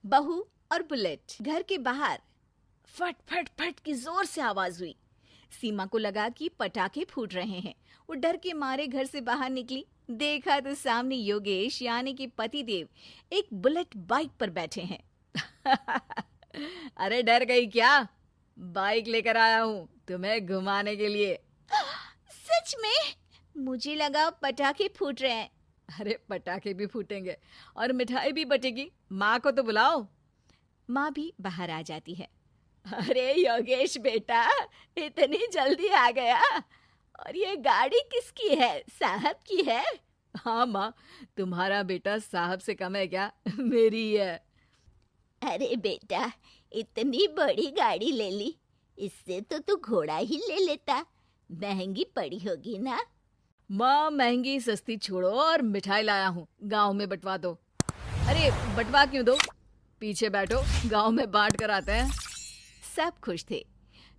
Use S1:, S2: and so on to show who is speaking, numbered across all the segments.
S1: बहू और बुलेट। घर के बाहर फट फट फट की जोर से आवाज हुई। सीमा को लगा कि पटाखे फूट रहे हैं। वो डर के मारे घर से बाहर निकली। देखा तो सामने योगेश यानी कि पतिदेव एक बुलेट बाइक पर बैठे हैं। अरे डर गई क्या? बाइक लेकर आया हूँ तुम्हें घुमाने के लिए। सच में? मुझे लगा पटाखे फूट रहे हैं। अरे पटाखे भी फूटेंगे और मिठाई भी बटेगी। माँ को तो बुलाओ। माँ भी बाहर आ जाती है। अरे योगेश बेटा, इतनी जल्दी आ गया? और ये गाड़ी किसकी है? साहब की है? हाँ माँ, तुम्हारा बेटा साहब से कम है क्या? मेरी ही है।
S2: अरे बेटा, इतनी बड़ी गाड़ी ले ली, इससे तो तू घोड़ा ही ले लेता। महंगी पड़ी होगी ना?
S1: माँ महंगी सस्ती छोड़ो और मिठाई लाया हूँ, गांव में बंटवा दो। अरे बंटवा क्यों दो? पीछे बैठो, गांव में बांट कर आते हैं। सब खुश थे।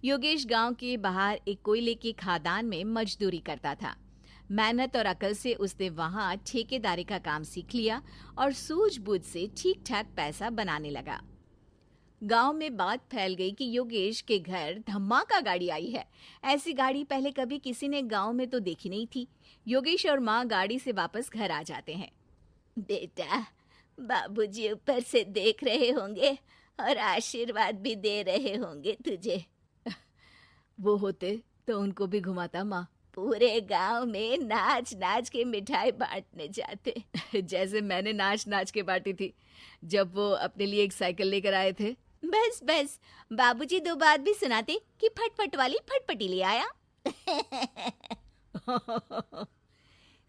S1: योगेश गांव के बाहर एक कोयले की खदान में मजदूरी करता था। मेहनत और अकल से उसने वहां ठेकेदारी का काम सीख लिया और सूझबूझ से ठीक ठाक पैसा बनाने लगा। गांव में बात फैल गई कि योगेश के घर धमाका गाड़ी आई है। ऐसी गाड़ी पहले कभी किसी ने गांव में तो देखी नहीं थी। योगेश और माँ गाड़ी से वापस घर आ जाते हैं।
S2: बेटा, बाबूजी ऊपर से देख रहे होंगे और आशीर्वाद भी दे रहे होंगे तुझे।
S1: वो होते तो उनको भी घुमाता माँ।
S2: पूरे गांव में नाच नाच के मिठाई बांटने जाते।
S1: जैसे मैंने नाच नाच के बांटी थी जब वो अपने लिए एक साइकिल लेकर आए थे।
S2: बस बस, बाबूजी दो बात भी सुनाते कि फटफट वाली फटफटी ले आया।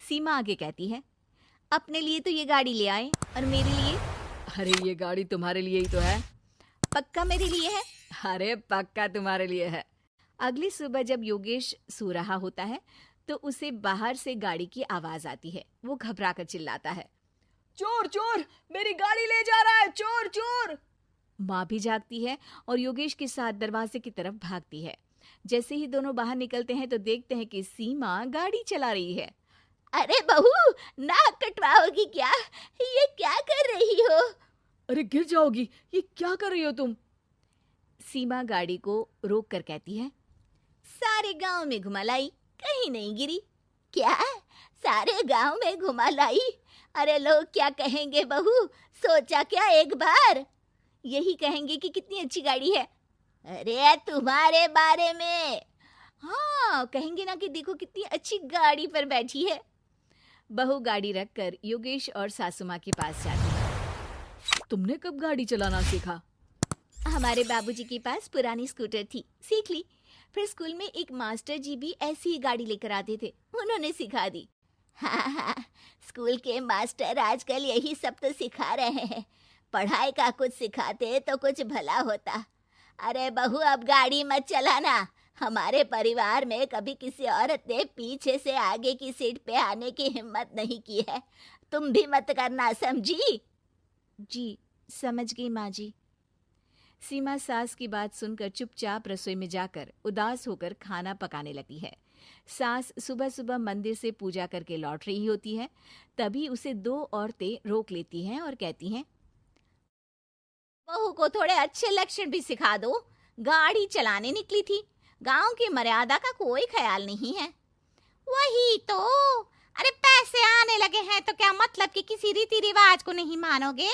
S1: सीमा आगे कहती है, अपने लिए तो ये गाड़ी ले आए और मेरे लिए? अरे ये गाड़ी तुम्हारे लिए ही तो है।
S2: पक्का मेरे लिए है?
S1: अरे पक्का तुम्हारे लिए है। अगली सुबह जब योगेश सो रहा होता है तो उसे बाहर से गाड़ी की आवाज आती है। वो घबरा कर चिल्लाता है, चोर चोर, मेरी गाड़ी ले जा रहा है, चोर चोर। माँ भी जागती है और योगेश के साथ दरवाजे की तरफ भागती है। जैसे ही दोनों बाहर निकलते हैं तो देखते हैं कि सीमा गाड़ी चला रही है।
S2: अरे बहू, नाक कटवाओगी क्या? ये क्या कर रही हो?
S1: अरे गिर जाओगी, ये क्या कर रही हो तुम? सीमा गाड़ी को रोक कर कहती है,
S2: सारे गांव में घुमा लाई, कहीं नहीं गिरी। क्या? सारे गांव में घुमा लाई? अरे लोग क्या कहेंगे बहू? सोचा क्या एक बार?
S1: यही कहेंगे कि कितनी अच्छी गाड़ी है।
S2: अरे तुम्हारे बारे में।
S1: हाँ, कहेंगे ना कि देखो कितनी अच्छी गाड़ी पर बैठी है। बहू गाड़ी रखकर योगेश और सासू माँ के पास जाती है। तुमने कब गाड़ी चलाना सीखा?
S2: हमारे बाबूजी के पास पुरानी स्कूटर थी, सीख ली। फिर स्कूल में एक मास्टर जी भी ऐसी ही गाड़ी लेकर आते थे, उन्होंने सिखा दी। हाँ, स्कूल के मास्टर आजकल यही सब तो सिखा रहे हैं। पढ़ाई का कुछ सिखाते तो कुछ भला होता। अरे बहू, अब गाड़ी मत चलाना। हमारे परिवार में कभी किसी औरत ने पीछे से आगे की सीट पे आने की हिम्मत नहीं की है। तुम भी मत करना, समझी?
S1: जी समझ गई माँ जी। सीमा सास की बात सुनकर चुपचाप रसोई में जाकर उदास होकर खाना पकाने लगती है। सास सुबह सुबह मंदिर से पूजा करके लौट रही होती है। तभी उसे दो औरतें रोक लेती हैं और कहती हैं,
S2: बहू को थोड़े अच्छे लक्षण भी सिखा दो। गाड़ी चलाने निकली थी, गांव की मर्यादा का कोई ख्याल नहीं है। वही तो। अरे पैसे आने लगे हैं तो क्या मतलब कि किसी रीति रिवाज को नहीं मानोगे?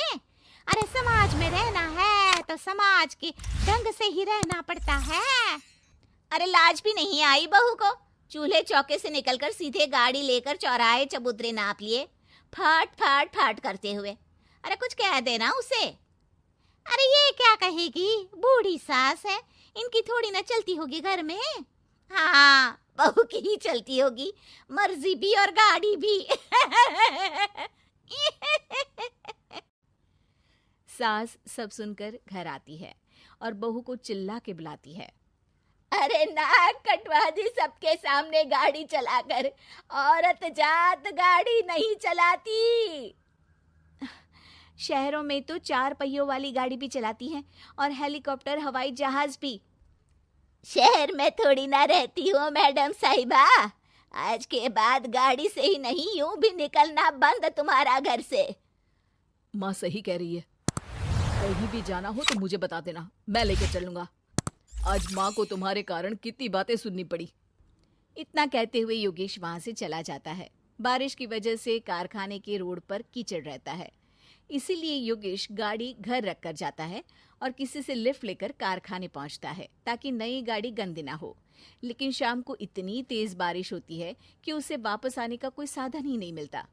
S2: अरे समाज में रहना है तो समाज के ढंग से ही रहना पड़ता है। अरे लाज भी नहीं आई बहू को? चूल्हे चौके से निकलकर सीधे गाड़ी लेकर चौराहे चबूतरे नाप लिए, फट फट फट करते हुए। अरे कुछ कह देना उसे। अरे ये क्या कहेगी? बूढ़ी सास है, इनकी थोड़ी ना चलती होगी घर में। हाँ, बहू की ही चलती होगी, मर्जी भी और गाड़ी भी।
S1: सास सब सुनकर घर आती है और बहू को चिल्ला के बुलाती है,
S2: अरे नाक कटवा दी सबके सामने गाड़ी चलाकर। औरत जात गाड़ी नहीं चलाती।
S1: शहरों में तो 4 पहियों वाली गाड़ी भी चलाती हैं और हेलीकॉप्टर, हवाई जहाज भी।
S2: शहर में थोड़ी ना रहती हूँ मैडम साहिबा। आज के बाद गाड़ी से ही नहीं, यूं भी निकलना बंद तुम्हारा घर से।
S1: माँ सही कह रही है। कहीं भी जाना हो तो मुझे बता देना, मैं लेके चलूंगा। आज माँ को तुम्हारे कारण कितनी बातें सुननी पड़ी।
S2: इतना कहते हुए योगेश वहां से चला जाता है। बारिश की वजह से कारखाने के रोड पर कीचड़ रहता है, इसीलिए योगेश गाड़ी घर रख कर जाता है और किसी से लिफ्ट लेकर कारखाने पहुंचता है ताकि नई गाड़ी गंदी ना हो। लेकिन शाम को इतनी तेज बारिश होती है कि उसे वापस आने का कोई साधन ही नहीं मिलता।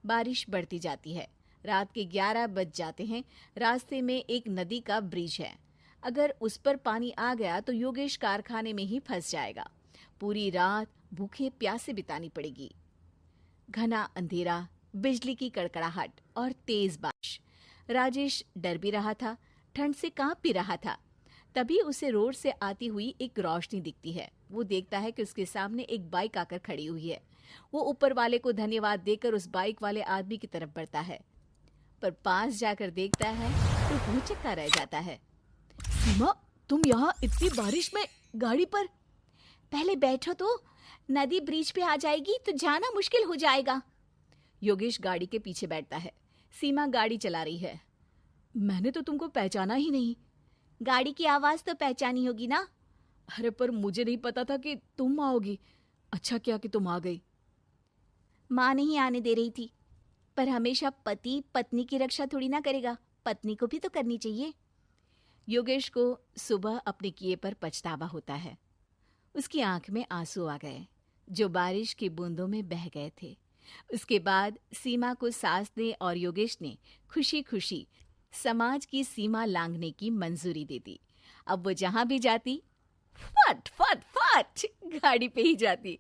S2: बारिश बढ़ती जाती है। रात के 11 बज जाते हैं। रास्ते में एक नदी का ब्रिज है। अगर उस पर पानी आ गया तो योगेश कारखाने में ही फंस जाएगा। पूरी रात भूखे प्यासे बितानी पड़ेगी। घना अंधेरा, बिजली की कड़कड़ाहट और तेज बारिश। राजेश डर भी रहा था, ठंड से कांप भी रहा था। तभी उसे रोड से आती हुई एक रोशनी दिखती है। वो देखता है कि उसके सामने एक बाइक आकर खड़ी हुई है। वो ऊपर वाले को धन्यवाद देकर उस बाइक वाले आदमी की तरफ बढ़ता है, पर पास जाकर देखता है तो भौचक्का रह जाता है।
S1: सीमा, तुम यहाँ इतनी बारिश में गाड़ी पर?
S2: पहले बैठो तो, नदी ब्रिज पे आ जाएगी तो जाना मुश्किल हो जाएगा।
S1: योगेश गाड़ी के पीछे बैठता है। सीमा गाड़ी चला रही है। मैंने तो तुमको पहचाना ही नहीं।
S2: गाड़ी की आवाज तो पहचानी होगी ना।
S1: अरे पर मुझे नहीं पता था कि तुम आओगी। अच्छा किया कि तुम आ गई।
S2: माँ नहीं आने दे रही थी, पर हमेशा पति पत्नी की रक्षा थोड़ी ना करेगा, पत्नी को भी तो करनी चाहिए।
S1: योगेश को सुबह अपने किए पर पछतावा होता है। उसकी आंख में आंसू आ गए जो बारिश की बूंदों में बह गए थे। उसके बाद सीमा को सास ने और योगेश ने खुशी खुशी समाज की सीमा लांघने की मंजूरी दे दी। अब वो जहां भी जाती फट फट फट गाड़ी पे ही जाती।